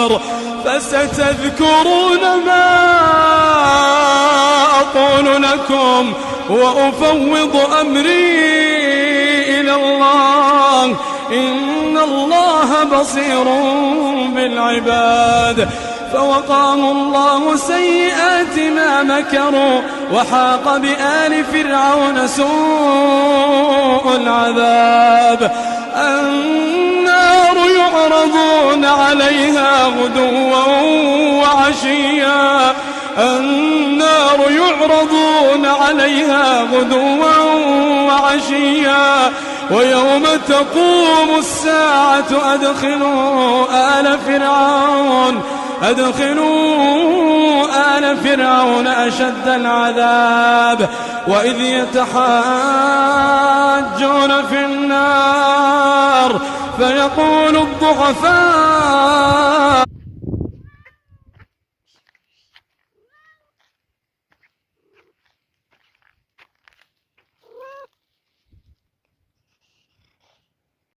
النار. فستذكرون ما أقول لكم وأفوض أمري إلى الله، إن الله بصير بالعباد. فوقاه الله سيئات ما مكروا وحاق بآل فرعون سوء العذاب. النار يعرضون عليها غدوا وعشيا، النار يعرضون عليها غدوا وعشيا، ويوم تقوم الساعة أدخلوا آل فرعون أشد العذاب. وإذ يتحاجون في النار فيقول الضعفاء